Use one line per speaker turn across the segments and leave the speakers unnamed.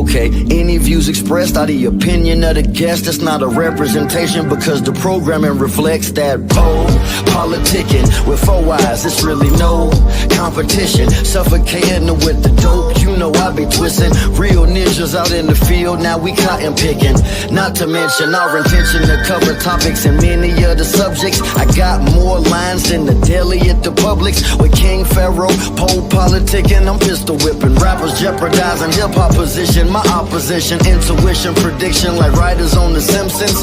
Okay, any views expressed are the opinion of the guest. It's not a representation because the programming reflects that Politickin with 4 eyes. It's really no competition. Suffocating with the dope, you know I be twisting. Real ninjas out in the field, now we cotton picking. Not to mention our intention to cover topics and many of the subjects. I got more lines than the deli at the Publix. With King Pharaoh, PoPolitickin, I'm pistol whipping. Rappers jeopardizing hip-hop position. My opposition, intuition, prediction like writers on The Simpsons.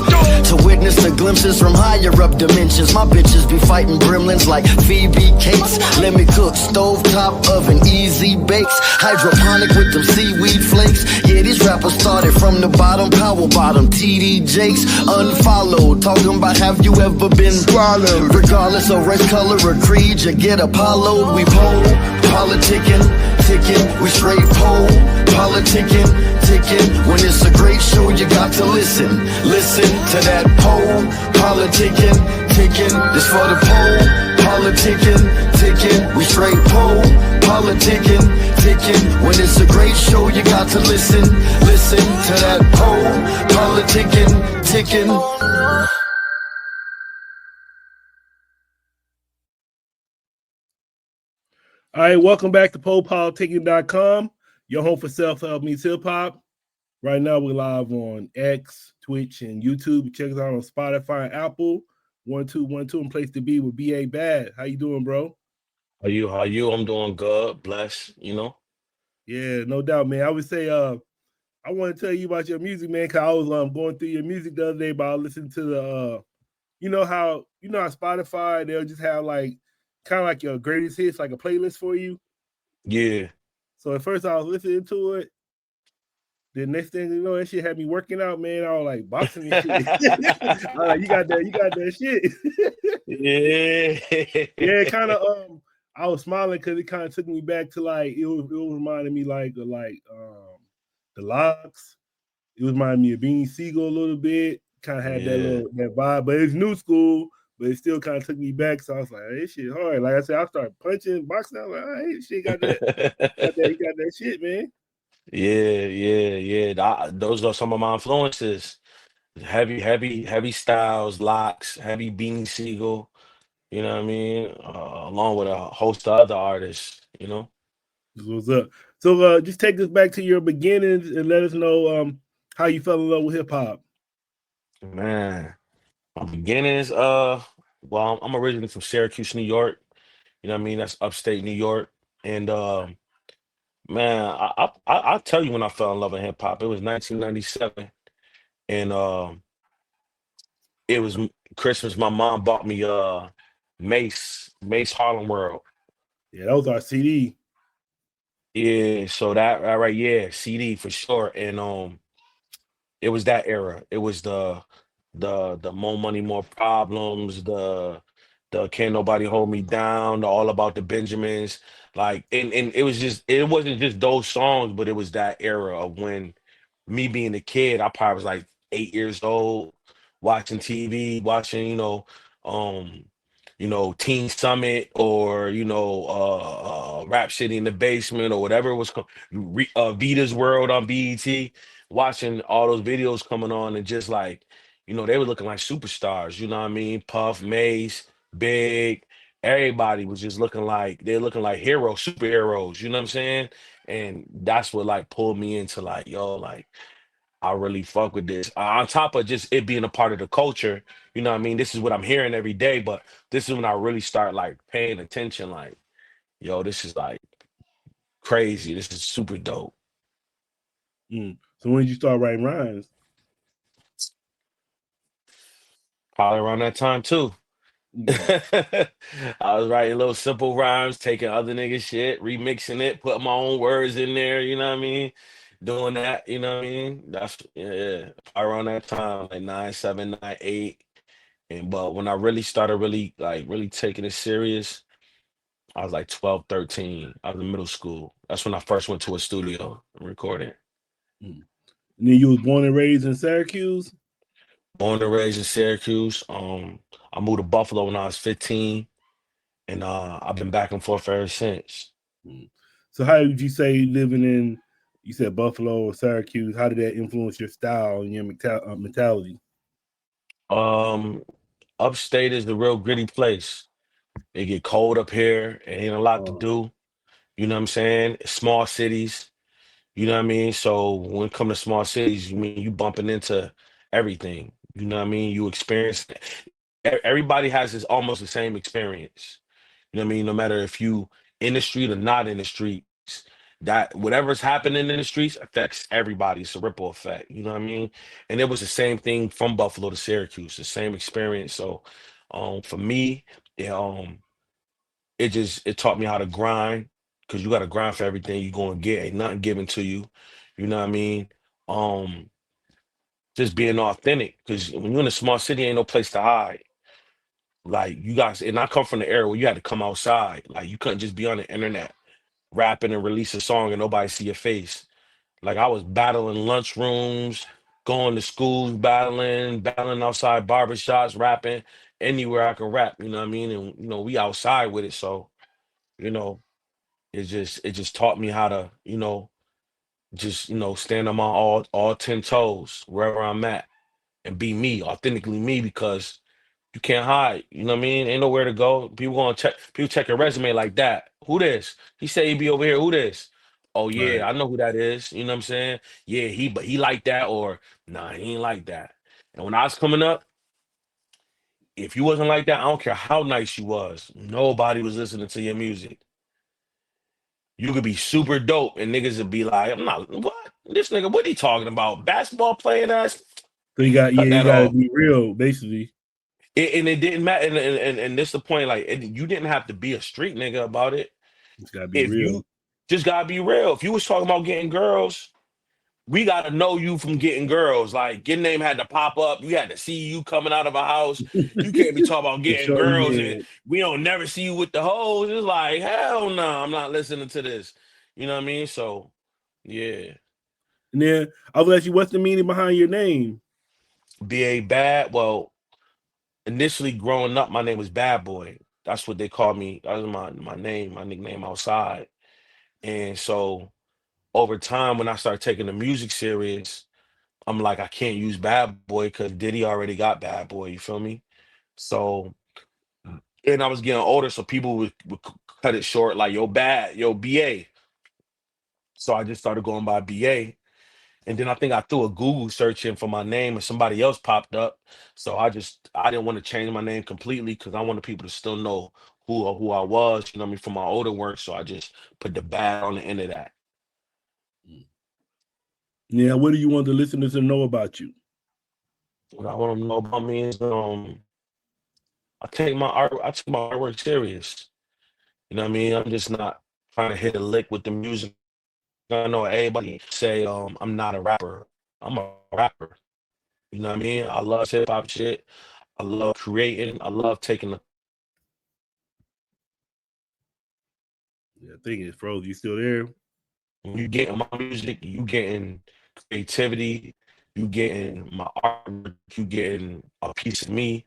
To witness the glimpses from higher up dimensions. My bitches be fighting gremlins like Phoebe Cakes. Let me cook stovetop oven, easy bakes. Hydroponic with them seaweed flakes. Yeah, these rappers started from the bottom, power bottom. TD Jakes, unfollowed. Talking about have you ever been swallowed? Regardless of race, color, or creed, you get Apollo. We politickin, tickin', we straight politickin, tickin'. When it's a great show, you got to listen to that politickin, tickin'. This for the politickin, tickin', we straight politickin, tickin'. When it's a great show, you got to listen to that politickin, tickin'.
All right, welcome back to PoPolitickin.com, your home for self-help meets hip-hop. Right now, we're live on X, Twitch, and YouTube. Check us out on Spotify and Apple. 1212 and place to be with B.A. Bad. How you doing, bro?
How you? I'm doing good. Bless, you know?
Yeah, no doubt, man. I would say I want to tell you about your music, man, because I was going through your music the other day, but I listened to the how Spotify, they'll just have like kind of like your greatest hits, like a playlist for you.
Yeah.
So at first I was listening to it. The next thing you know, that shit had me working out, man. I was like boxing and shit. I was like, you got that shit.
Yeah.
Yeah, kind of. I was smiling because it kind of took me back to like it was reminding me like of the Locks. It was reminding me of Beanie Siegel a little bit. Kind of had that vibe, but it's new school. But it still kind of took me back, so I was like, hey, this shit hard. Like I said, I started punching, boxing. I was like, hey, this shit got that, you got that shit, man.
Yeah. Those are some of my influences. Heavy Styles, Locks, heavy Beanie Siegel. You know what I mean? Along with a host of other artists. You know.
What's up? So just take us back to your beginnings and let us know how you fell in love with hip hop.
Man. My beginnings, well, I'm originally from Syracuse, New York. You know what I mean? That's upstate New York. And man, I'll tell you when I fell in love with hip hop. It was 1997, and it was Christmas. My mom bought me Mace Harlem World.
Yeah, that was our CD.
Yeah, so that right, yeah, CD for sure. And it was that era. It was the more money, more problems, the can't nobody hold me down, the all about the Benjamins. Like and it wasn't just those songs, but it was that era of when me being a kid, I probably was like 8 years old, watching TV, watching, Teen Summit or Rap City in the Basement or whatever it was called, Vita's World on BET, watching all those videos coming on and just like, they were looking like superstars, you know what I mean? Puff, Mace, Big, everybody was just looking like they're looking like heroes, superheroes, you know what I'm saying? And that's what like pulled me into like, yo, like I really fuck with this. On top of just it being a part of the culture, you know what I mean? This is what I'm hearing every day, but this is when I really start like paying attention, like, yo, this is like crazy. This is super dope.
So when did you start writing rhymes?
Probably around that time too. I was writing little simple rhymes, taking other niggas shit, remixing it, putting my own words in there, you know what I mean? Doing that, you know what I mean? That's around that time, like 97, 98. But when I really started really taking it serious, I was like 12, 13. I was in middle school. That's when I first went to a studio and recorded.
And then you was born and raised in Syracuse?
Born and raised in Syracuse. I moved to Buffalo when I was 15, and I've been back and forth ever since.
So how would you say living in You said Buffalo or Syracuse. How did that influence your style and your mentality?
Upstate is the real gritty place. It get cold up here. It ain't a lot to do. You know what I'm saying? Small cities. You know what I mean? So when it come to small cities, you mean you bumping into everything. You know what I mean? You experience everybody has this almost the same experience. You know what I mean? No matter if you in the street or not in the streets, that whatever's happening in the streets affects everybody. It's a ripple effect. You know what I mean? And it was the same thing from Buffalo to Syracuse, the same experience. So for me, it, it taught me how to grind because you got to grind for everything you're going to get. Ain't nothing given to you. You know what I mean? Um, just being authentic because when you're in a small city, ain't no place to hide. Like you guys, and I come from the era where you had to come outside. Like you couldn't just be on the internet rapping and release a song and nobody see your face. Like I was battling lunchrooms, going to schools, battling outside barbershops, rapping anywhere I can rap. You know what I mean? And we outside with it, so you know it just taught me how to just stand on my all 10 toes wherever I'm at and be me, authentically me, because you can't hide. You know what I mean? Ain't nowhere to go. People check your resume like that. Who this? He said he be over here. Who this? Oh
Right.
yeah, I know who that is. You know what I'm saying? Yeah, but he like that, or nah, he ain't like that. And when I was coming up, if you wasn't like that, I don't care how nice you was. Nobody was listening to your music. You could be super dope and niggas would be like, I'm not what? This nigga, what he talking about? Basketball playing ass?
So you
Cut that
got to
off.
be real, basically.
And it didn't matter. And this the point, like you didn't have to be a street nigga about it.
It's got to be
If
real.
you just gotta be real. If you was talking about getting girls, we gotta know you from getting girls. Like your name had to pop up. You had to see you coming out of a house. You can't be talking about
For
getting
sure,
girls and
yeah.
we don't never see you with the hoes. It's like, hell no, I'm not listening to this. You know what I mean? So yeah.
And then I was asking you, what's the meaning behind your name?
BA bad. Well, initially growing up, my name was Bad Boy. That's what they called me. That was my name, my nickname outside. And so over time, when I started taking the music serious, I'm like, I can't use Bad Boy because Diddy already got Bad Boy. You feel me? So, and I was getting older, so people would cut it short, like, yo, bad, yo, BA. So I just started going by BA. And then I think I threw a Google search in for my name and somebody else popped up. So I didn't want to change my name completely because I wanted people to still know who I was, you know what I mean, from my older work. So I just put the bad on the end of that.
Yeah, what do you want the listeners to know about you?
What I want them to know about me is I take my artwork serious. You know what I mean? I'm just not trying to hit a lick with the music. I know everybody say I'm not a rapper. I'm a rapper. You know what I mean? I love hip hop shit. I love creating. I love taking the
Yeah, I think it's froze. You still there?
when you getting my music, you getting creativity, you getting my art, you getting a piece of me,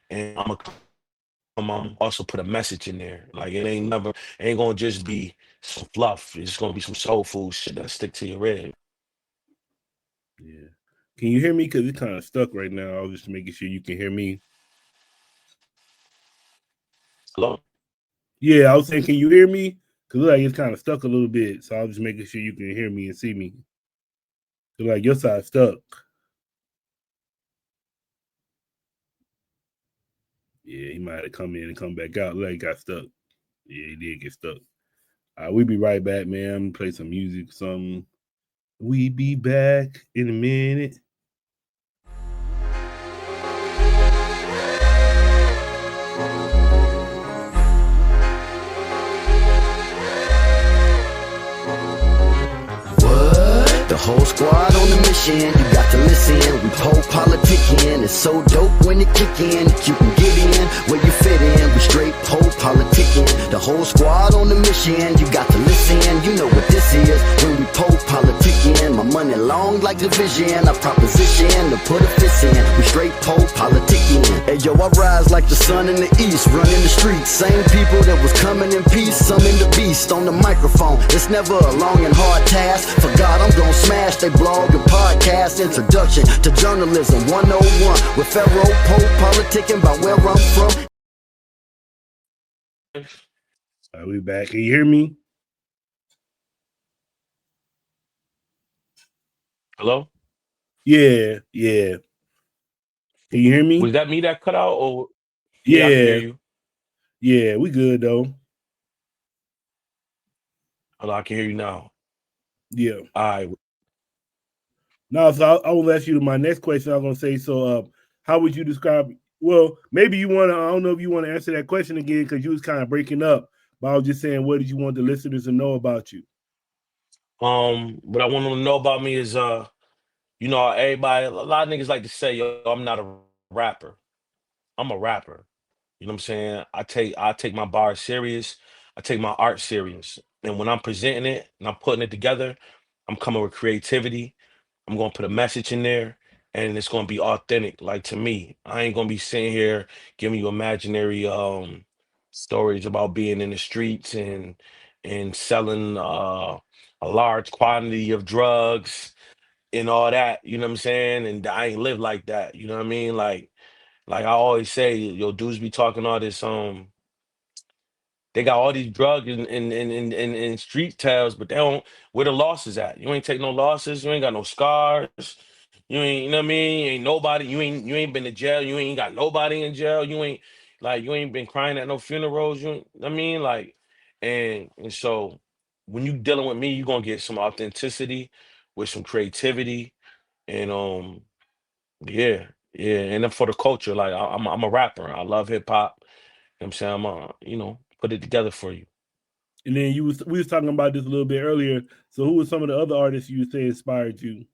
and I'm also put a message in there. Like it ain't gonna just be some fluff. It's gonna be some soul food shit that stick to your rib.
Yeah. Can you hear me? Because it's kind of stuck right now. I was just making sure you can hear me.
Hello?
Yeah, I was saying, can you hear me? Because like it's kind of stuck a little bit. So I was just making sure you can hear me and see me. So like your side's stuck. Yeah, he might have come in and come back out. Like he got stuck. Yeah, he did get stuck. We'll be right back, man. I'm gonna play some music, something. We be back in a minute.
The whole squad on the mission. mission, you got to listen. We PoPolitickin, it's so dope when it kick in. That you can get in where you fit in. We straight PoPolitickin, the whole squad on the mission. You got to listen, you know what this is. When we PoPolitickin, my money long like the vision. I proposition to put a fist in. We straight PoPolitickin. Hey yo, I rise like the sun in the east, running the streets. Same people that was coming in peace, some in the beast on the microphone. It's never a long and hard task. For God, I'm gonna smash they blog and podcast. Introduction to journalism 101 with Pharaoh PoPolitickin about where I'm from.
Are we back? Can you hear me?
Hello?
Yeah, yeah. Can you hear me?
Was that me that cut out? Or yeah, I can hear you.
Yeah, we good though.
Hello, I can hear you now.
Yeah.
All right.
No, so I will ask you my next question. I was gonna say, so how would you describe? Well, maybe you want to. I don't know if you want to answer that question again because you was kind of breaking up. But I was just saying, what did you want the listeners to know about you?
What I want them to know about me is, you know, everybody, a lot of niggas like to say, yo, I'm not a rapper. I'm a rapper. You know what I'm saying? I take my bars serious. I take my art serious. And when I'm presenting it and I'm putting it together, I'm coming with creativity. I'm gonna put a message in there and it's gonna be authentic. Like to me, I ain't gonna be sitting here giving you imaginary stories about being in the streets and selling a large quantity of drugs and all that, you know what I'm saying? And I ain't live like that, you know what I mean? Like I always say, yo, dudes be talking all this they got all these drugs and street tales, but they don't where the losses at. You ain't take no losses, you ain't got no scars, you ain't, you know what I mean? Ain't nobody, you ain't been to jail, you ain't got nobody in jail, you ain't been crying at no funerals, you know what I mean? Like, and so when you dealing with me, you're gonna get some authenticity with some creativity and yeah, yeah. And then for the culture, like I'm a rapper. I love hip hop. You know what I'm saying? you know, put it together for you.
And then we was talking about this a little bit earlier. So who were some of the other artists you say inspired you?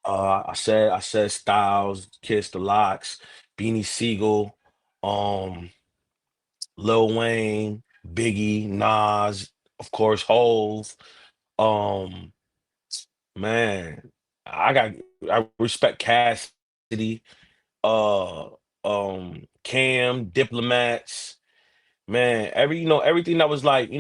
I said Styles, Kiss the Locks, Beanie Siegel, um, Lil Wayne, Biggie, Nas, of course, Hove. Um, man, I respect Cassidy, uh, Cam, Diplomats, man, everything that was like,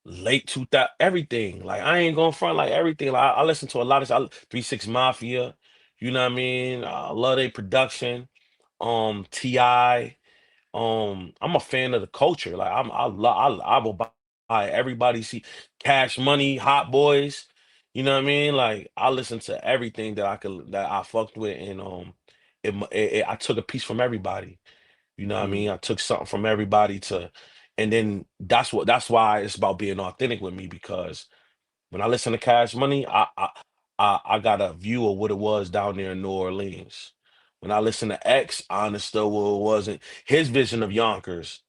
late 2000, everything. Like I ain't going front like everything. Like I listen to a lot of 3 6 Mafia, you know what I mean? I love their production. Ti. I'm a fan of the culture. Like I love I will buy everybody see Cash Money, Hot Boys. You know what I mean? Like I listen to everything that I fucked with, and I took a piece from everybody. You know what I mean? I took something from everybody and then that's why it's about being authentic with me because when I listen to Cash Money, I got a view of what it was down there in New Orleans. When I listen to X, I understood what it wasn't his vision of Yonkers.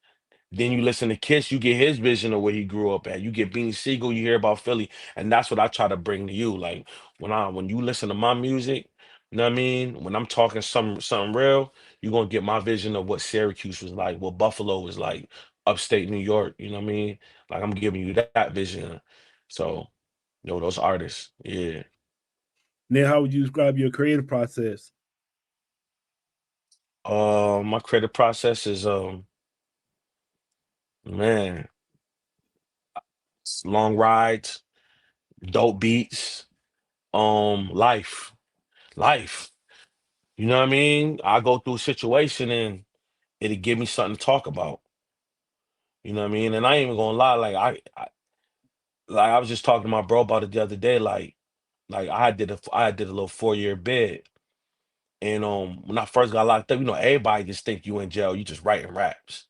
Then you listen to Kiss, you get his vision of where he grew up at. You get Beanie Siegel, you hear about Philly, and that's what I try to bring to you. Like when you listen to my music, you know what I mean? When I'm talking something real, you're gonna get my vision of what Syracuse was like, what Buffalo was like, upstate New York. You know what I mean? Like I'm giving you that vision. So, those artists, yeah.
And then how would you describe your creative process?
My creative process is man, long rides, dope beats, life. Life. You know what I mean? I go through a situation and it'll give me something to talk about. You know what I mean? And I ain't even gonna lie, like I was just talking to my bro about it the other day. Like I did a little 4 year bid. And when I first got locked up, everybody just think you in jail, you just writing raps.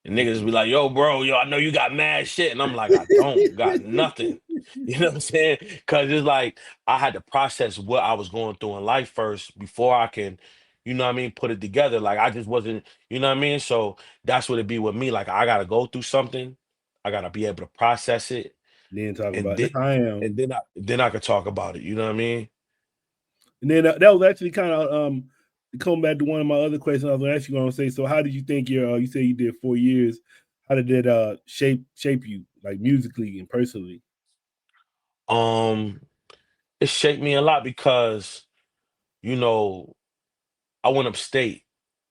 And niggas be like, yo, bro, I know you got mad shit. And I'm like, I don't got nothing. You know what I'm saying? Cause it's like I had to process what I was going through in life first before I can, what I mean, put it together. Like I just wasn't, you know what I mean? So that's what it be with me. Like I gotta go through something. I gotta be able to process it.
Then talk
And
about
then
that's how I am.
and then I could talk about it. You know what I mean?
And then that was actually kind of come back to one of my other questions I was going to ask you. Going to say, so how did you think your you say you did 4 years? How did that shape you like musically and personally?
Um, it shaped me a lot because, you know, I went upstate.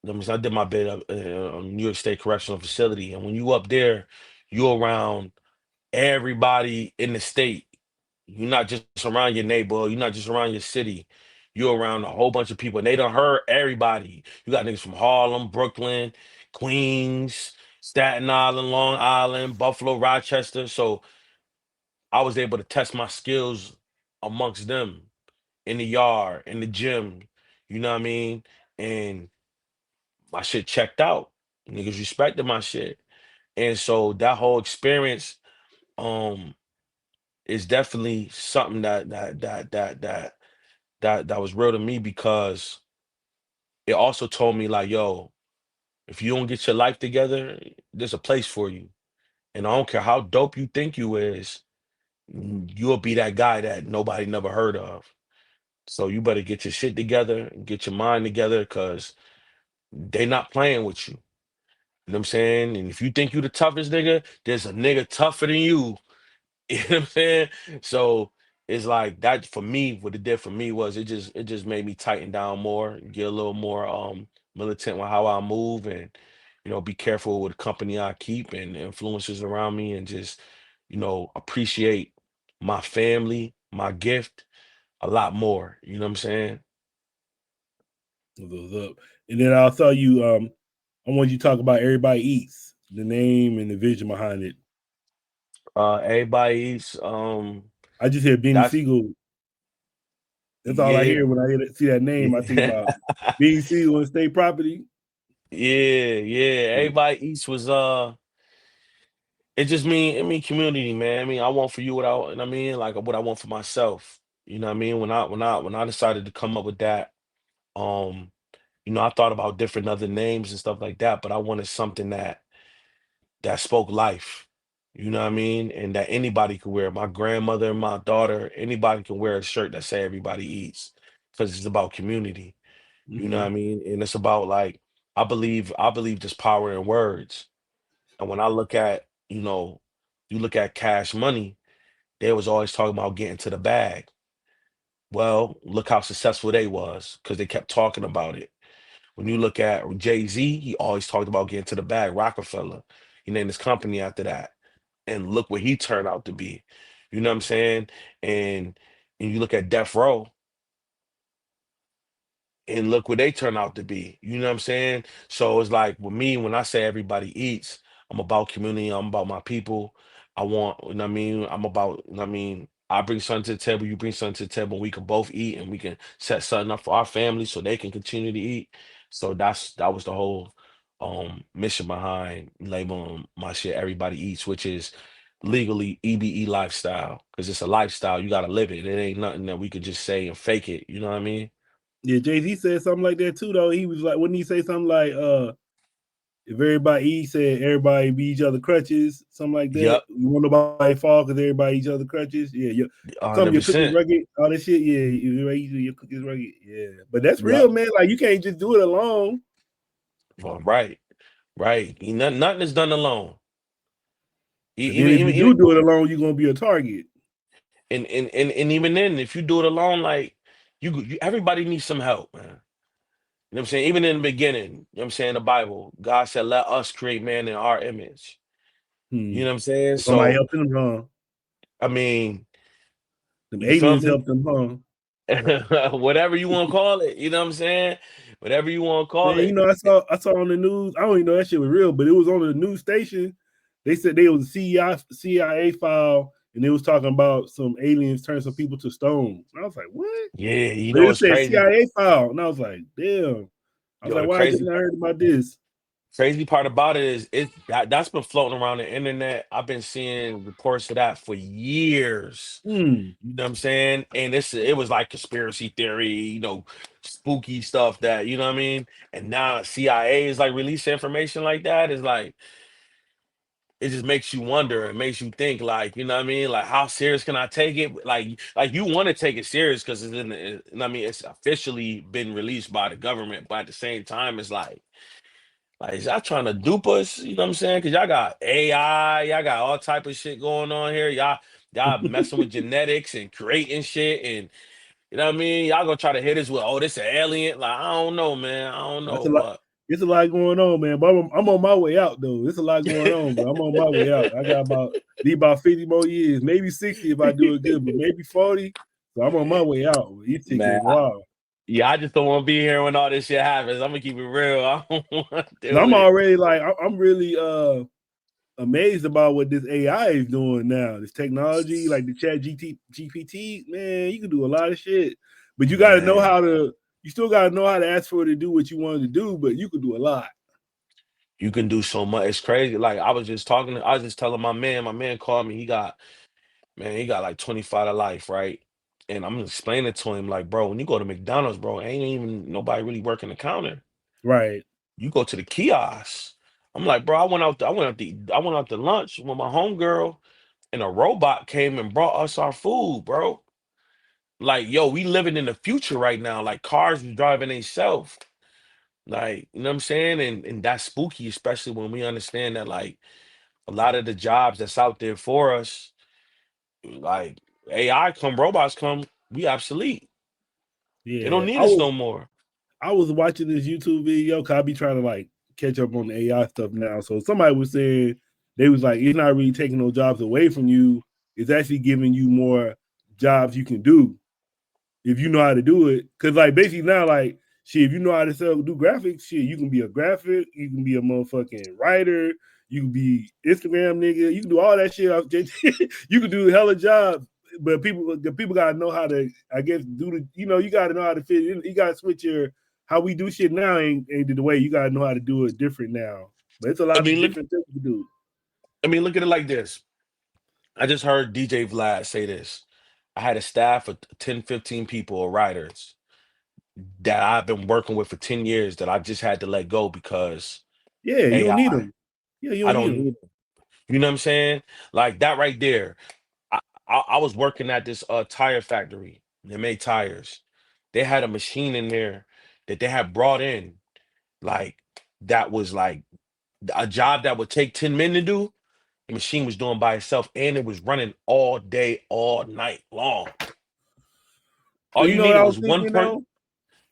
I did my bid up New York State Correctional Facility, and when you up there, you're around everybody in the state. You're not just around your neighborhood. You're not just around your city. You're around a whole bunch of people, and they done heard everybody. You got niggas from Harlem, Brooklyn, Queens, Staten Island, Long Island, Buffalo, Rochester. So I was able to test my skills amongst them in the yard, in the gym. You know what I mean? And my shit checked out. Niggas respected my shit. And so that whole experience um is definitely something that was real to me because it also told me like, yo, if you don't get your life together, there's a place for you. And I don't care how dope you think you is, you'll be that guy that nobody never heard of. So you better get your shit together and get your mind together because they not playing with you. You know what I'm saying? And if you think you the toughest nigga, there's a nigga tougher than you. You know what I'm saying? So it's like that for me, what it did for me was it just made me tighten down more, get a little more militant with how I move and be careful with the company I keep and influences around me and just, appreciate my family, my gift a lot more. You know what I'm saying?
Those up. And then I saw you. I want you to talk about Everybody Eats, the name and the vision behind it.
Everybody eats
I just hear Benny
that's
Siegel. That's all I
yeah.
hear when I see that name. I think
Yeah.
about Benny Siegel and state property.
Yeah, yeah. Everybody eats was it just mean community, man. I mean, I want for you what I mean, like what I want for myself. You know what I mean? When I decided to come up with that, um, I thought about different other names and stuff like that, but I wanted something that spoke life. You know what I mean? And that anybody could wear. My grandmother, my daughter, anybody can wear a shirt that say everybody eats. Because it's about community. You know what I
Mm-hmm.
mean? And it's about like I believe there's power in words. And when I look at, you look at Cash Money, they was always talking about getting to the bag. Well, look how successful they was because they kept talking about it. When you look at Jay-Z, he always talked about getting to the bag. Rockefeller, he named his company after that. And look what he turned out to be. You know what I'm saying? And and you look at Death Row, and look what they turn out to be. You know what I'm saying? So it's like with me, when I say everybody eats, I'm about community, I'm about my people. I want, you know what I mean? I'm about, you know what I mean? I bring something to the table, you bring something to the table, we can both eat and we can set something up for our family so they can continue to eat. So that was the whole mission behind labeling my shit Everybody Eats, which is legally EBE lifestyle. Because it's a lifestyle, you gotta live it. It ain't nothing that we could just say and fake it. You know what I mean?
Yeah, Jay-Z said something like that too, though. He was like, wouldn't he say something like, if everybody eats, said everybody be each other crutches, something like that.
Yep,
You want nobody fall because everybody each other crutches. Yeah, yeah. Some of your cookies
100%.
rugged, all that shit. Yeah, everybody eat your cookies rugged. Yeah, but that's real,
Yep.
man. Like you can't just do it alone.
Well, right. Right. Nothing is done alone.
But then
Even
if you
even even
do it alone, you're gonna be a target.
and even then, if you do it alone, like everybody needs some help, man. You know what I'm saying? Even in the beginning, you know what I'm saying, the Bible, God said, let us create man in our image. You
Hmm.
know what I'm saying?
Somebody
So,
helped them, huh?
I mean,
Them
you feel
aliens
me?
helped them, huh?
Whatever you want to call it, you know what I'm saying? Whatever you want to call
Man,
it.
I saw on the news. I don't even know that shit was real, but it was on the news station. They said they was a CIA file, and they was talking about some aliens turning some people to stones. And I was like, what?
Yeah,
But it
it's
said
crazy.
CIA file, and I was like, damn. I was
Yo,
like,
the
why I just
crazy
not heard about this?
Crazy part about it is that's been floating around the internet. I've been seeing reports of that for years.
Hmm.
You know what I'm saying? And it was like conspiracy theory, spooky stuff that, you know what I mean? And now CIA is like releasing information like that. Is like it just makes you wonder. It makes you think, like, you know what I mean? Like, how serious can I take it? Like you want to take it serious because it's I mean, it's officially been released by the government, but at the same time, it's like, is y'all trying to dupe us? You know what I'm saying? Because y'all got AI, y'all got all type of shit going on here. Y'all messing with genetics and creating shit, and you know what I mean? Y'all gonna try to hit us with, oh, this an alien? Like, I don't know, man. I don't
That's
know,
a lot.
but
It's a lot going on, man. But I'm on my way out though. It's a lot going on, but I'm on my way out. I got need about 50 more years, maybe 60 if I do it good, but maybe 40. So I'm on my way out. You take
man,
it wild.
yeah, I just don't want to be here when all this shit happens. I'm gonna keep it real. I don't want to
And
deal
I'm
with it.
already like I'm really amazed about what this AI is doing now. This technology, like the GPT, man, you can do a lot of shit. But you gotta know
Man,
how to you still gotta know how to ask for it to do what you wanted to do, but you can do a lot.
you can do so much. It's crazy. Like I was just telling my man called me. He got like 25 to life, right? And I'm explaining to him, like, bro, when you go to McDonald's, bro, ain't even nobody really working the counter.
Right.
You go to the kiosk. I'm like, bro, I went out to lunch with my homegirl, and a robot came and brought us our food, bro. Like, yo, we living in the future right now. Like cars is driving themselves. Like, you know what I'm saying? And that's spooky, especially when we understand that like a lot of the jobs that's out there for us, like AI come, robots come, we obsolete. They don't
Yeah.
need us no more.
I was watching this YouTube video because I be trying to like catch up on the AI stuff now. So somebody was saying they was like, it's not really taking no jobs away from you. It's actually giving you more jobs you can do if you know how to do it. Cause like basically now, like shit, if you know how to do graphics, shit, you can be a graphic, you can be a motherfucking writer, you can be Instagram nigga, you can do all that shit. You can do hella jobs, but the people gotta know how to, I guess, do the, you gotta know how to fit in. You gotta switch your how we do shit now ain't the way. You gotta know how to do it different now. But it's a
I
lot of
mean, look,
different things to do.
look at it like this. I just heard DJ Vlad say this. I had a staff of 10, 15 people or writers that I've been working with for 10 years that I just had to let go because
Yeah, you don't need
AI.
them. Yeah, you
I
don't need
don't
them.
need, you know what I'm saying? Like that right there. I, I was working at this tire factory. They made tires. They had a machine in there that they had brought in, like that was like a job that would take 10 men to do. The machine was doing by itself, and it was running all day, all night long. All
And you
you
know what
needed
I was
was one
thinking
per,
though?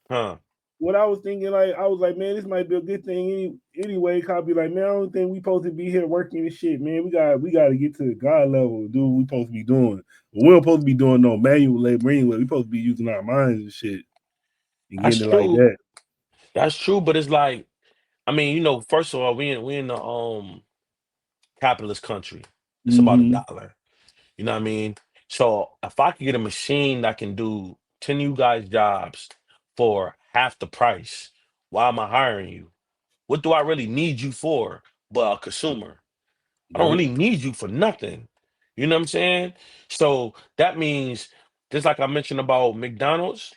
huh?
What I was thinking, like, I was like, man, this might be a good thing anyway. Cause be like, man, I don't think we supposed to be here working and shit, man. We got to get to the God level, do what we supposed to be doing. But we don't supposed to be doing no manual labor anyway. We supposed to be using our minds and shit and
That's
getting it like
true.
that.
That's true. But it's like, I mean, first of all, we in the capitalist country. It's about a
Mm-hmm.
dollar. You know what I mean? So if I could get a machine that can do 10 of you guys jobs for half the price, why am I hiring you? What do I really need you for but a consumer? I don't
Yep.
really need you for nothing. You know what I'm saying? So that means, just like I mentioned about McDonald's,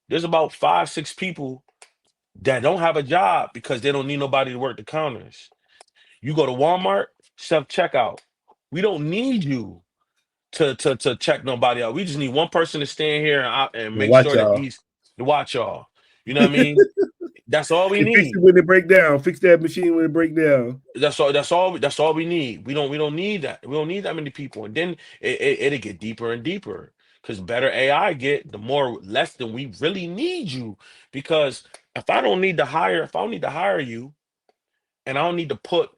there's about 5, 6 people that don't have a job because they don't need nobody to work the counters. You go to Walmart, self checkout. We don't need you to check nobody out. We just need one person to stand here and
And
make
watch
sure that
y'all.
these to watch y'all. You know what I mean? That's all we
And fix
need.
it when it break down. Fix that machine when it break down.
That's all we need. We don't need that. We don't need that many people. And then it'll get deeper and deeper. Because better AI get, the more less than we really need you. Because if I don't need to hire you, and I don't need to put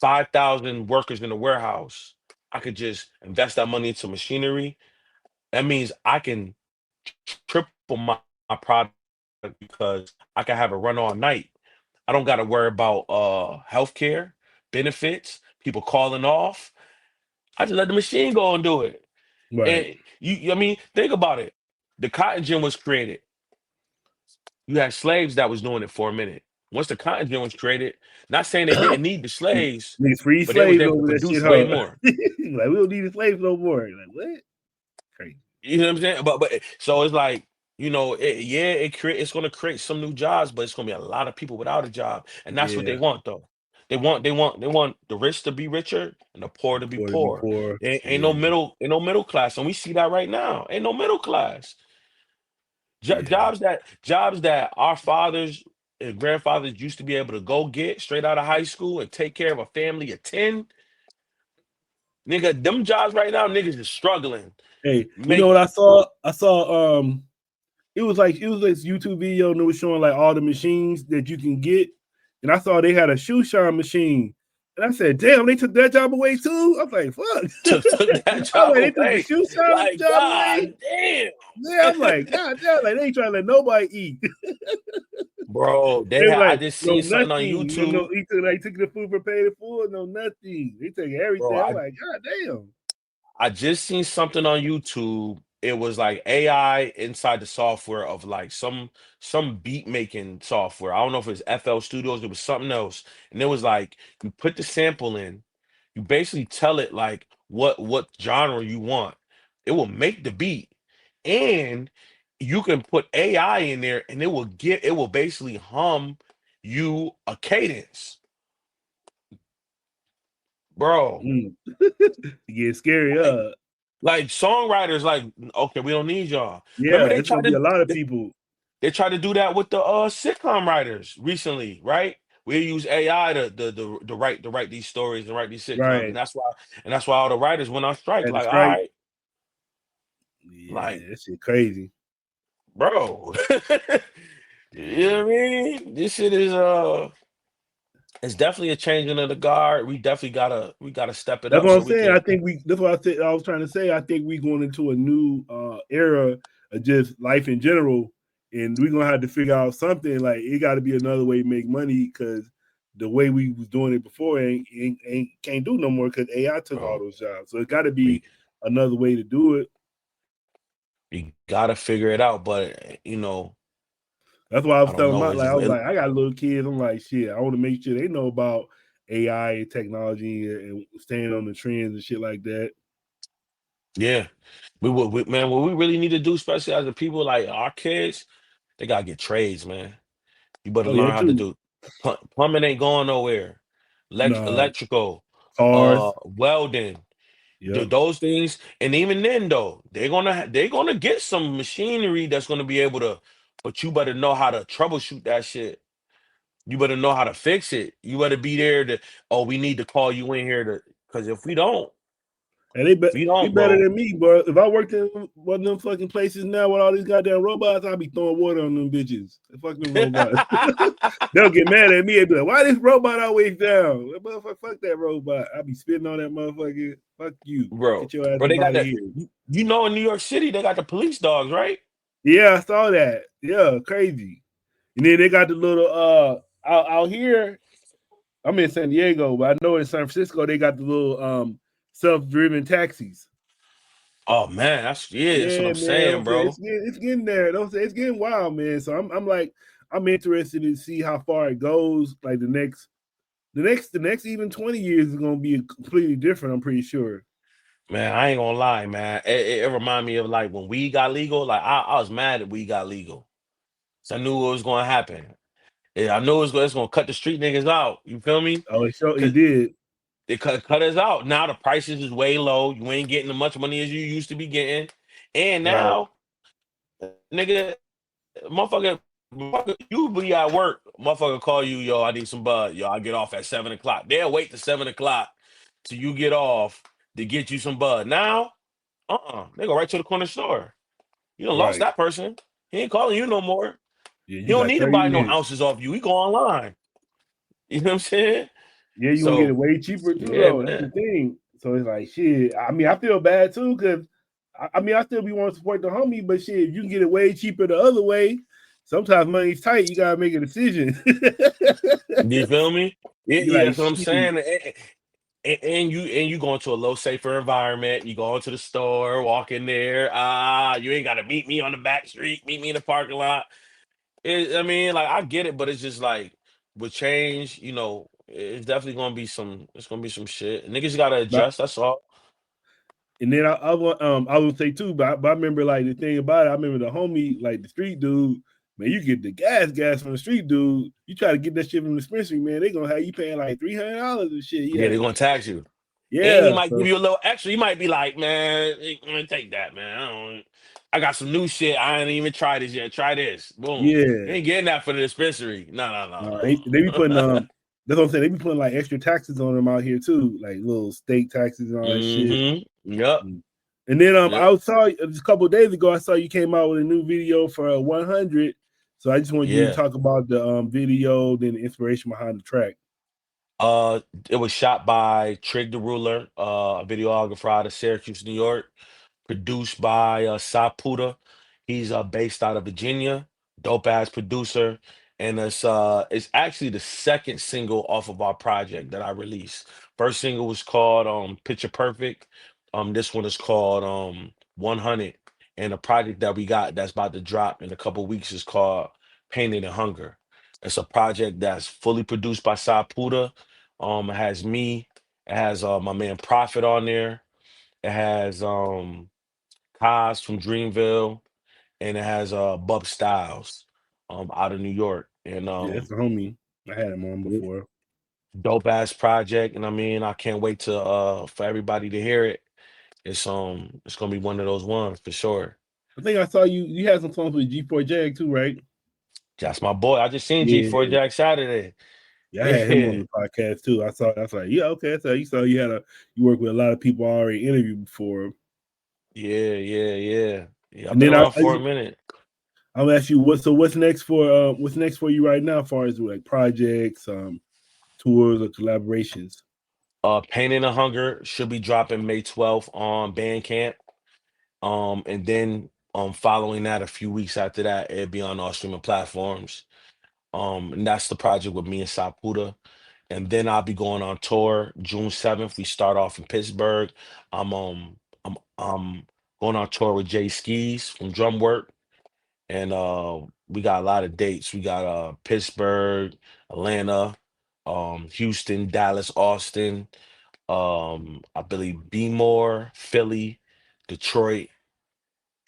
5,000 workers in a warehouse, I could just invest that money into machinery. That means I can triple my product because I can have it run all night. I don't got to worry about healthcare, benefits, people calling off. I just let the machine go and do it.
Right.
And I mean, think about it. The cotton gin was created. You had slaves that was doing it for a minute. Once the cotton gin was created, not saying they didn't need the slaves,
Niggas free
but they was
slaves
able to
over that shit,
produce way
huh?
more.
Like, we don't need the slaves no more. Like, what? Crazy.
You know what I'm saying? But so it's like, it's going to create some new jobs, but it's going to be a lot of people without a job, and that's what they
Yeah.
want though. They want the rich to be richer and the poor to be
Poor to be
poor.
poor.
Ain't
Yeah,
no middle class, and we see that right now. Ain't no middle class.
yeah.
Jobs that our fathers and grandfathers used to be able to go get straight out of high school and take care of a family of 10. Nigga, them jobs right now, niggas is struggling.
Hey, you know
Make
what I saw? I saw it was this YouTube video and it was showing like all the machines that you can get. And I saw they had a shoe shine machine. And I said, damn, they took that job away too. I was like, fuck.
took that
I was
job
like, they took the
away.
shoe shine
Like,
job away.
God damn.
Yeah, I'm like, God damn, like they ain't trying to let nobody eat.
Bro,
They was
I
like,
just
no
seen something on
nothing. You know,
YouTube.
he took the food for paid for, no nothing. They took
Bro,
everything. I'm like, God damn.
I just seen something on YouTube. It was like AI inside the software of like some beat making software. I don't know if it's FL Studios, it was something else. And it was like you put the sample in, you basically tell it like what genre you want. It will make the beat. And you can put AI in there and it will basically hum you a cadence. Bro.
Mm. It gets scary,
Like songwriters, like, okay, we don't need y'all. Remember,
yeah, it's gonna be a lot of people.
they tried to do that with the sitcom writers recently, right? We use AI to write these stories and write these sitcoms,
Right.
and that's why all the writers went on strike.
At the
Like, all
strike.
right, like,
Yeah, that shit crazy.
bro, you know
Yeah.
what I mean? This shit is it's definitely a changing of the guard. We gotta step it
That's
up
what
so
I'm
we
saying.
can.
I think that's what I said. I was trying to say. I think we're going into a new era of just life in general, and we're gonna have to figure out something. Like it got to be another way to make money because the way we was doing it before ain't can't do no more because AI took all
Bro,
those jobs. So it got to be
we
another way to do it.
we gotta figure it out, but you know,
That's why I was
I don't
telling
know.
my
It's
like
just
I was like I got little kids. I'm like shit. I want to make sure they know about AI and technology and staying on the trends and shit like that.
yeah. Man, what we really need to do, especially as the people like our kids, they gotta get trades, man. You better
Oh yeah,
learn how to
too.
do plumbing ain't going nowhere.
No
Electrical,
cars.
welding,
Yep.
those things. And even then though, they're gonna get some machinery that's gonna be able to, but you better know how to troubleshoot that shit. You better know how to fix it. You better be there to, oh, we need to call you in here to, because
And
if we
they
don't,
better
bro,
than me, bro. If I worked in one of them fucking places now with all these goddamn robots, I'd be throwing water on them bitches. Fuck them robots. They'll get mad at me and be like, "Why this robot always down? Motherfucker, fuck that robot." I'll be spitting on that motherfucker. Fuck you.
bro,
Get your ass
bro,
up
they got
out of
that.
here.
You know, in New York City, they got the police dogs, right?
Yeah, I saw that. Yeah, crazy. And then they got the little out here. I'm in San Diego, but I know in San Francisco they got the little self-driven taxis.
Oh man, that's what
Yeah,
I'm
man.
saying, bro.
It's getting there. Don't say it's getting wild, man. So I'm like I'm interested to see how far it goes. Like the next even 20 years is gonna be completely different. I'm pretty sure.
Man, I ain't gonna lie, man. It remind me of like when weed got legal. Like I was mad that weed got legal. So I knew what was gonna happen. Yeah, I knew it's gonna cut the street niggas out. You feel me?
Oh, it
Cause
did.
they cut us out. Now the prices is way low. You ain't getting as much money as you used to be getting. And
Right,
now, nigga, motherfucker, you be at work, motherfucker call you, yo, I need some bud. Yo, I get off at 7 o'clock. They'll wait to 7 o'clock till you get off to get you some bud. Now, they go right to the corner store. You done lost
right.
that person. He ain't calling you no more.
Yeah,
He
you
don't
got
need to
30
buy no
minutes.
ounces off you. He go online. You know what I'm saying?
Yeah, you gonna get it
So,
way cheaper too,
yeah,
though. That's the
man.
thing. So it's like shit. I mean, I feel bad too because I mean I still be wanting to support the homie, but shit, if you can get it way cheaper the other way, sometimes money's tight. You gotta make a decision.
You feel me? Yeah,
You
yeah,
like
that's what I'm
shit.
saying. And you go into a low safer environment. You go into the store, walk in there. You ain't gotta meet me on the back street, meet me in the parking lot. I mean, like I get it, but it's just like with change, it's definitely gonna be it's gonna be some shit. Niggas gotta
But
adjust, that's all.
and then I would say too, but I remember like the thing about it. I remember the homie, like the street dude. Man, you get the gas from the street, dude. You try to get that shit from the dispensary, man. They gonna have you paying like $300 and shit.
Yeah,
Yeah,
they're gonna tax you. And he
yeah.
might give
So
you a little extra. You might be like, man, take that, man. I got some new shit. I ain't even tried this yet. Try this. Boom. You
yeah,
ain't getting that for the dispensary. No, no,
no,
no,
they be putting
no.
That's what I'm saying. They be putting like extra taxes on them out here too, like little state taxes and all that shit.
Yep.
Mm. And then
Yep.
I saw just a couple of days ago. I saw you came out with a new video for 100. So I just want you to
Yeah.
talk about the video, then the inspiration behind the track.
It was shot by Trig the Ruler, a videographer out of Syracuse, New York. Produced by Saputa. He's based out of Virginia. Dope ass producer. And it's actually the second single off of our project that I released. First single was called Picture Perfect. This one is called 100. And the project that we got that's about to drop in a couple weeks is called Painted and Hunger. It's a project that's fully produced by Saputa. It has me, it has my man Prophet on there. It has Kaz from Dreamville, and it has Bub Styles out of New York. And
Yeah, that's the homie. I had him on before.
dope ass project. And I mean, I can't wait to for everybody to hear it. It's gonna be one of those ones for sure.
I think I saw you. You had some songs with G4 Jag too, right?
That's my boy. I just seen G4
Yeah,
Jack Saturday.
yeah. I had him on
Yeah,
the podcast too. I saw. I was like, yeah, okay. So you saw you work with a lot of people I already interviewed before.
yeah. I've
And
been
then
around for a minute.
I'll ask you what's next for you right now, as far as like projects, tours or collaborations.
Pain and the Hunger should be dropping May 12th on Bandcamp. And then following that, a few weeks after that, it'll be on all streaming platforms. And that's the project with me and Saputa. And then I'll be going on tour June 7th. We start off in Pittsburgh. I'm going on tour with Jay Skis from Drumwork. And we got a lot of dates. We got Pittsburgh, Atlanta, Houston, Dallas, Austin, I believe Bmore, Philly, Detroit,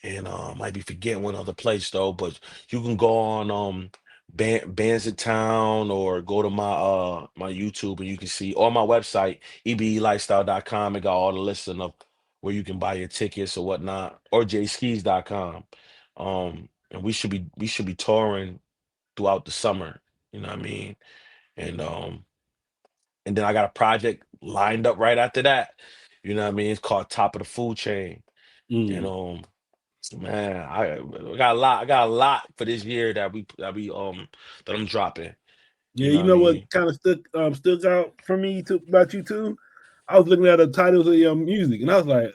and might be forgetting one other place though. But you can go on Bands of Town or go to my YouTube and you can see, or my website ebelifestyle.com. It got all the listing of where you can buy your tickets or whatnot, or jskis.com. And we should be touring throughout the summer, you know what I mean? And then I got a project lined up right after that, you know what I mean? It's called Top of the Food Chain. And
Mm.
man, I got a lot for this year that I'm dropping.
Yeah,
You know
you
what I
know what
mean?
kind of stood out for me too about you too. I was looking at the titles of your music, and I was like,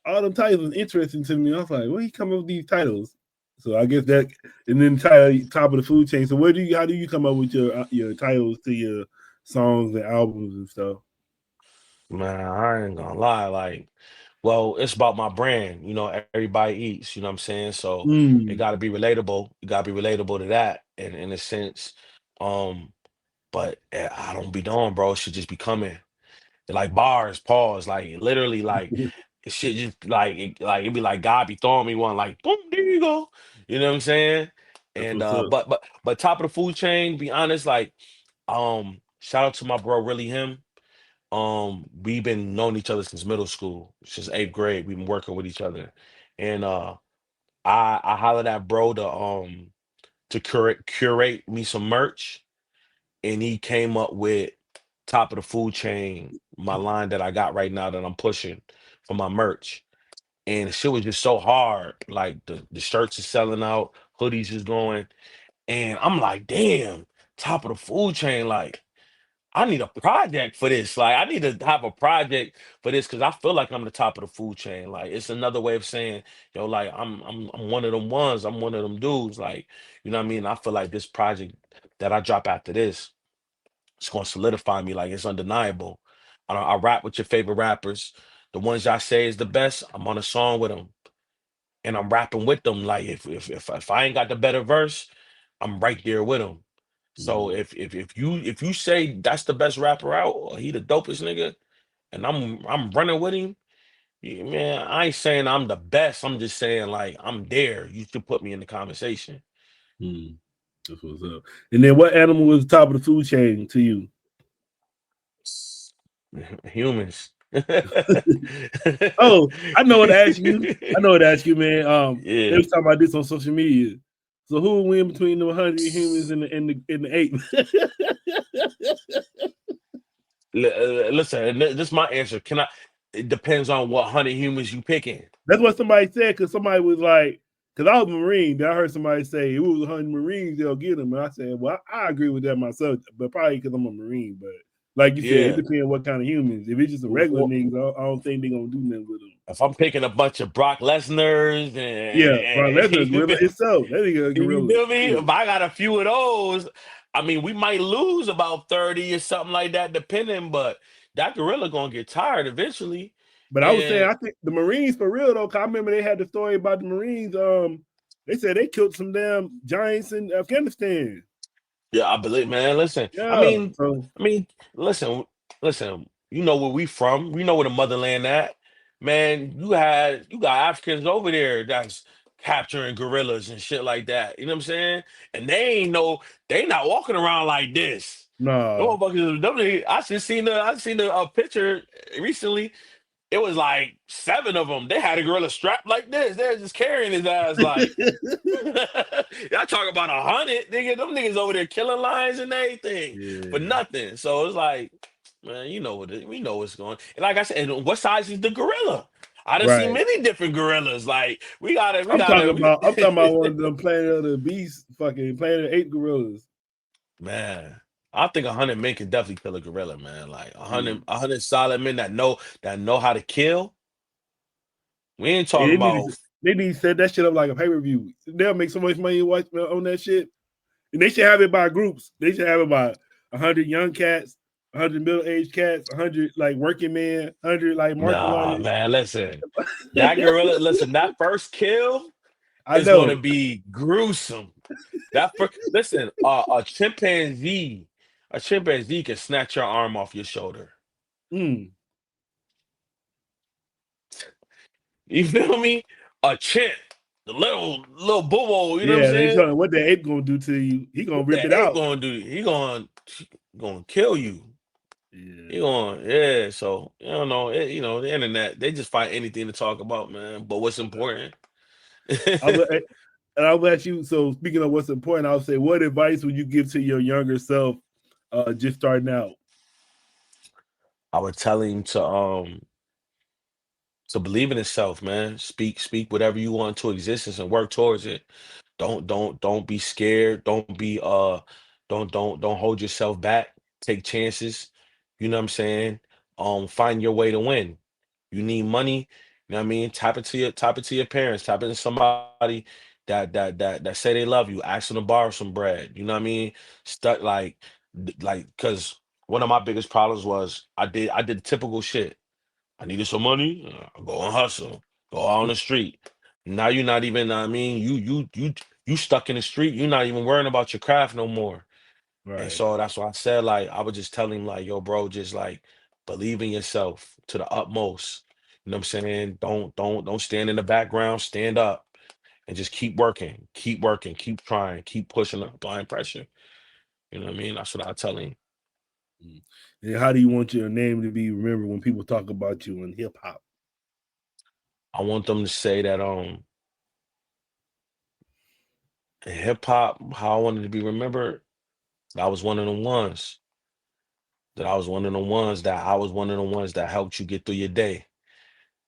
all them titles was interesting to me. I was like, where you come up with these titles? So I guess that, and then title Top of the Food Chain. So how do you come up with your titles to your songs and albums and stuff?
Man, I ain't gonna lie, like, well, it's about my brand, everybody eats, you know what I'm saying? So it
Mm.
gotta be relatable. You gotta be relatable to that in a sense. Um, but I don't be doing, bro. It should just be coming. Like bars, pause, like literally, like shit just like it'd be like God be throwing me one, like boom, there you go. You know what I'm saying?
That's
And
what's up.
but top of the food chain, be honest, like shout out to my bro, really him. We've been knowing each other since middle school, since eighth grade. We've been working with each other. And I hollered at bro to curate me some merch, and he came up with top of the food chain, my line that I got right now that I'm pushing for my merch. And the shit was just so hard. Like the shirts are selling out, hoodies is going. And I'm like, damn, top of the food chain. Like, I need a project for this. Like, I need to have a project for this because I feel like I'm the top of the food chain. Like, it's another way of saying, yo, like I'm one of them ones. I'm one of them dudes. Like, you know what I mean? I feel like this project that I drop after this, it's gonna solidify me. Like, it's undeniable. I rap with your favorite rappers. The ones y'all say is the best, I'm on a song with them. And I'm rapping with them. Like, if I ain't got the better verse, I'm right there with them. So
Mm.
if you say that's the best rapper out, or he the dopest nigga, and I'm running with him, yeah, man, I ain't saying I'm the best. I'm just saying like I'm there. You should put me in the conversation.
That's what's up. And then, what animal was top of the food chain to you?
Humans.
Oh, I know what to ask you. I know what to ask you, man. They
Yeah.
was talking about this on social media. So who will win between the 100 humans and the ape?
Listen, this is my answer. Can I? It depends on what 100 humans you picking.
That's what somebody said, because somebody was like, because I was a Marine, then I heard somebody say, if it was 100 Marines, they'll get them. And I said, well, I agree with that myself, but probably because I'm a Marine. But like you said, it
Yeah.
depends what kind of humans. If it's just a regular niggas, I don't think they're going to do nothing with them.
If I'm picking a bunch of Brock Lesnar's
Yeah, Brock Lesnar,
you
gorilla itself. That nigga a gorilla.
feel me?
Yeah.
If I got a few of those, I mean, we might lose about 30 or something like that, depending. But that gorilla gonna get tired eventually.
But I was saying,
And
I think the Marines for real though, cause I remember they had the story about the Marines. They said they killed some damn giants in Afghanistan.
yeah, I believe, man. Listen,
Yeah. So
I mean, listen. You know where we from? We know where the motherland at, man. You got Africans over there that's capturing gorillas and shit like that. You know what I'm saying? And they not walking around like this. Them
nah.
motherfuckers, I seen a picture recently. It was like 7 of them. They had a gorilla strapped like this. They're just carrying his ass like. Y'all talk about 100, nigga. Them niggas over there killing lions and everything for
Yeah.
nothing. So it's like, man, we know what's going. And like I said, and what size is the gorilla? I done seen
Right.
many different gorillas. Like
I'm talking about one of them Planet of the Beast, fucking Planet of the Ape gorillas.
man. I think 100 men can definitely kill a gorilla, man. Like
Mm.
100 solid men that know how to kill. We ain't
Hey,
talking about.
they need to set that shit up like a pay-per-view. They'll make so much money on that shit. And they should have it by groups. They should have it by 100 young cats, 100 middle-aged cats, 100 like working men, 100 like martial
Nah,
artists.
man. Listen, that gorilla. Listen, that first kill
I
is going to
know.
be gruesome. Listen, a chimpanzee can snatch your arm off your shoulder.
Mm.
You feel me? A chimp, the little boo, you know what I'm
Yeah, they
saying?
telling what the ape gonna do to you. He gonna
What
rip it
the ape
out.
gonna do? He gonna kill you. He
Yeah.
gonna yeah. So you don't know. The internet, they just find anything to talk about, man. But what's important?
And I'll let you. So speaking of what's important, I'll say, what advice would you give to your younger self, just starting out?
I would tell him to believe in himself, man. Speak whatever you want to existence and work towards it. Don't be scared. Don't hold yourself back. Take chances. You know what I'm saying? Find your way to win. You need money. You know what I mean? Tap into your parents. Tap into somebody that say they love you. Ask them to borrow some bread. You know what I mean? Stuck like because one of my biggest problems was I did the typical shit. I needed some money. Go and hustle. Go out on the street. Now you're not even. I mean, you stuck in the street. You're not even worrying about your craft no more. And
Right.
so that's why I said, like, I would just tell him, like, yo, bro, just like believe in yourself to the utmost. You know what I'm saying? Don't stand in the background. Stand up and just keep working. Keep working. Keep trying. Keep pushing up. Applying pressure. You know what I mean? That's what I tell him.
Mm. And how do you want your name to be remembered when people talk about you in hip hop?
I want them to say that in hip hop, how I wanted to be remembered. I was one of the ones that I was one of the ones that I was one of the ones that helped you get through your day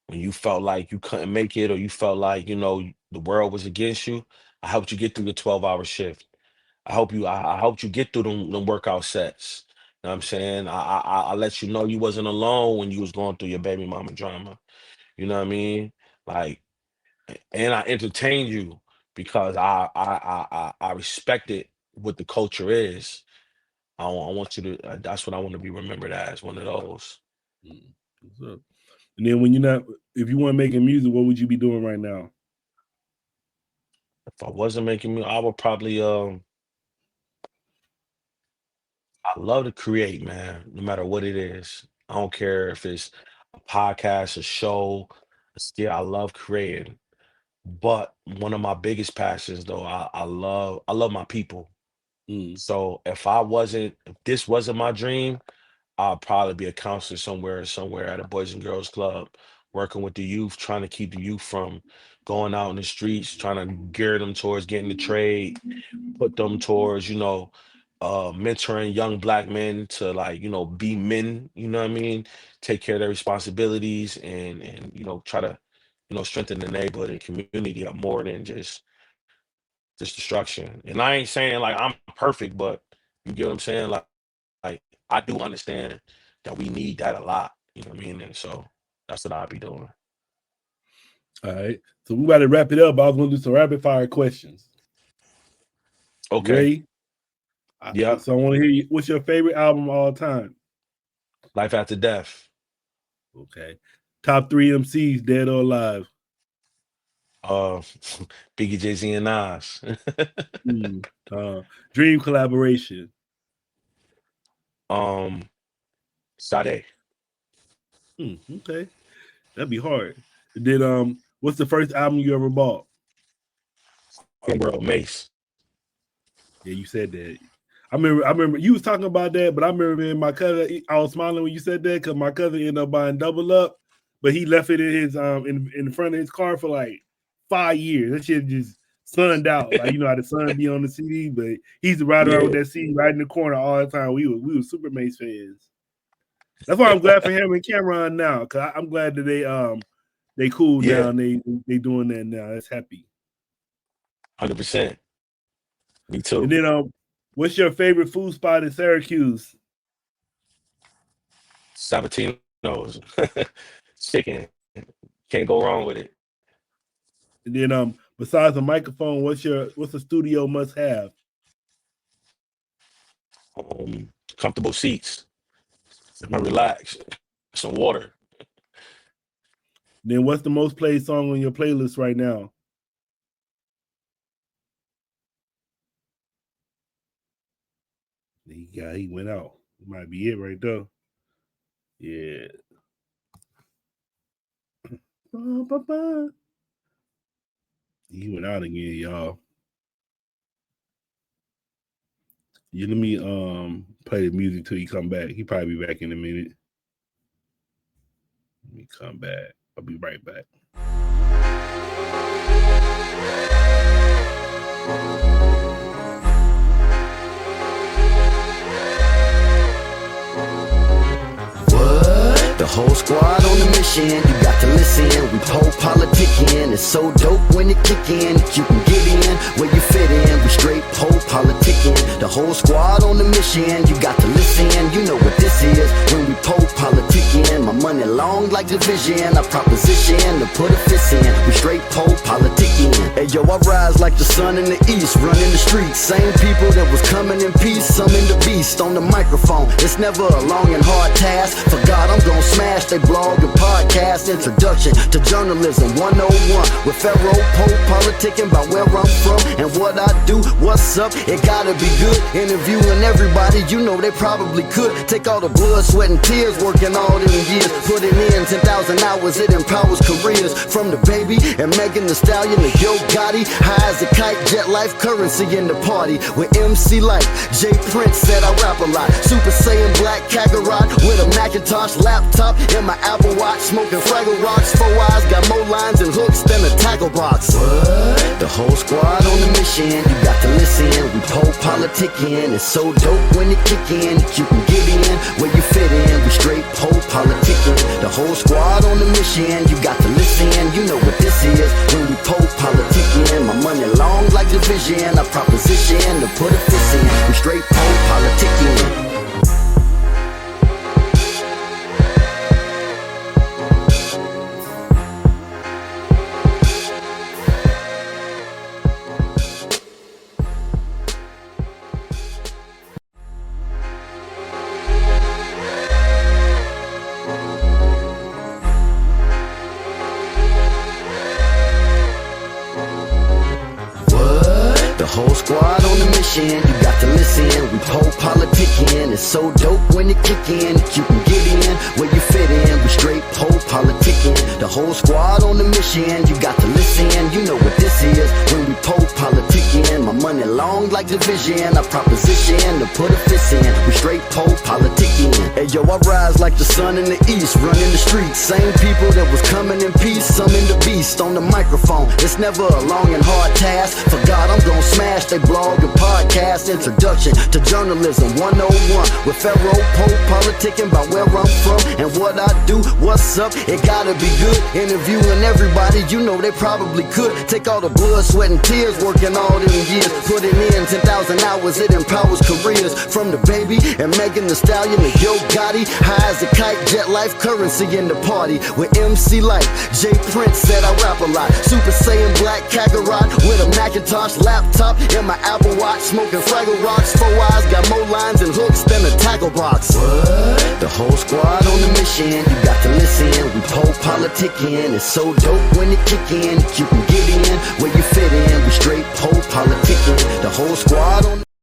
when you felt like you couldn't make it or you felt like the world was against you. I helped you get through the 12-hour shift. I helped you get through them workout sets. You know what I'm saying? I let you know you wasn't alone when you was going through your baby mama drama. You know what I mean? Like, and I entertained you because I respected what the culture is. I want you to. That's what I want to be remembered as. One of those.
Mm. What's up? And then when you're not, if you weren't making music, what would you be doing right now?
If I wasn't making music, I would probably. I love to create, man. No matter what it is, I don't care if it's a podcast, a show, a skit. I love creating. But one of my biggest passions, though, I love my people.
Mm.
So if this wasn't my dream, I'll probably be a counselor somewhere at a Boys and Girls Club, working with the youth, trying to keep the youth from going out in the streets, trying to gear them towards getting the trade, put them towards, mentoring young black men to, like, be men, you know what I mean? Take care of their responsibilities, and try to, strengthen the neighborhood and community up more than just destruction. And I ain't saying like I'm perfect, but you get what I'm saying? Like I do understand that we need that a lot. You know what I mean? And so that's what I'll be doing.
All right. So we got to wrap it up. I was going to do some rapid fire questions.
Okay.
Ready?
Yeah.
So I want to hear you. What's your favorite album of all time?
Life After Death.
Okay. Top 3 MCs, dead or alive?
Biggie, Jay-Z, and Nas.
Dream collaboration.
Sade.
Okay. That'd be hard. And then what's the first album you ever bought?
Bro, Mace.
Yeah, you said that. I remember you was talking about that, but I remember me and my cousin, I was smiling when you said that because my cousin ended up buying Double Up, but he left it in his in front of his car for like 5 years. That shit just sunned out. Like, you know how the sun be on the CD, but he used to ride around with that CD right in the corner all the time. We were Super Mace fans. That's why I'm glad for him and Cameron now, because I'm glad that they cooled down. They doing that now. That's happy.
100%. Me too.
And then what's your favorite food spot in Syracuse?
Sabatino's. Chicken. Can't go wrong with it.
And then besides the microphone, what's a studio must have?
Comfortable seats. Relax. Some water.
Then what's the most played song on your playlist right now? He went out. It might be it right there. Yeah. He went out again, y'all. Let me play the music till he come back. He probably be back in a minute. Let me come back. I'll be right back.
The whole squad on the mission, you got to listen. We PoPolitickin, it's so dope when it kick in. You can get in where you fit in. We straight PoPolitickin. The whole squad on the mission, you got to listen. You know what this is when we PoPolitickin. My money long like division, I proposition to put a fist in. We straight PoPolitickin. Hey yo, I rise like the sun in the east, running the streets. Same people that was coming in peace, some in the beast on the microphone. It's never a long and hard task. For God, I'm gonna smash they blog and podcast. Introduction to journalism 101 with Pharaoh PoPolitickin, about where I'm from and what I do. What's up? It gotta be good. Interviewing everybody, you know they probably could. Take all the blood, sweat, and tears, working all them years. Putting in 10,000 hours, it empowers careers. From the baby and Megan Thee Stallion to Yo Gotti. High as a kite, jet life, currency in the party. With MC Light, J Prince said I rap a lot. Super Saiyan Black Kakarot with a Macintosh laptop in my Apple Watch, smoking Fraggle Rocks. 4 eyes, got more lines and hooks than a tackle box. What? The whole squad on the mission, you got to listen. We PoPolitickin, it's so dope when it kick in. You can get in where you fit in. We straight PoPolitickin. The whole squad on the mission, you got to listen. You know what this is when we PoPolitickin. My money long like division, I proposition to put a fist in. We straight PoPolitickin. The whole squad on the mission, you got to listen. We PoPolitickin, it's so dope when it kick in. You can get in where you fit in. We straight PoPolitickin. The whole squad on the mission. You got to listen, you know what this is. When we PoPolitickin, my money long like division. I proposition to put a fist in. We straight PoPolitickin. Hey yo, I rise like the sun in the east, running the streets. Same people that was coming in peace, some in the beast on the microphone. It's never a long and hard task. For God, I'm gonna smash they blog and podcast. Introduction to journalism 101 with Pharaoh PoPolitickin, about where I'm from and what I do. What's up? It gotta be good. Interviewing everybody, you know they probably could. Take all the blood, sweat, and tears, working all them years. Putting in 10,000 hours, it empowers careers. From the baby and Megan Thee Stallion to Yo Gotti. High as a kite, jet life, currency in the party. With MC Light, J Prince said I rap a lot. Super Saiyan Black Kakarot with a Macintosh laptop in my Apple Watch. Smoking Fraggle Rocks, 4 eyes, got more lines and hooks than a tackle box. What? The whole squad on the mission, you got to listen. We PoPolitickin, it's so dope when it kick in. You can get in where you fit in. We straight PoPolitickin, the whole squad on the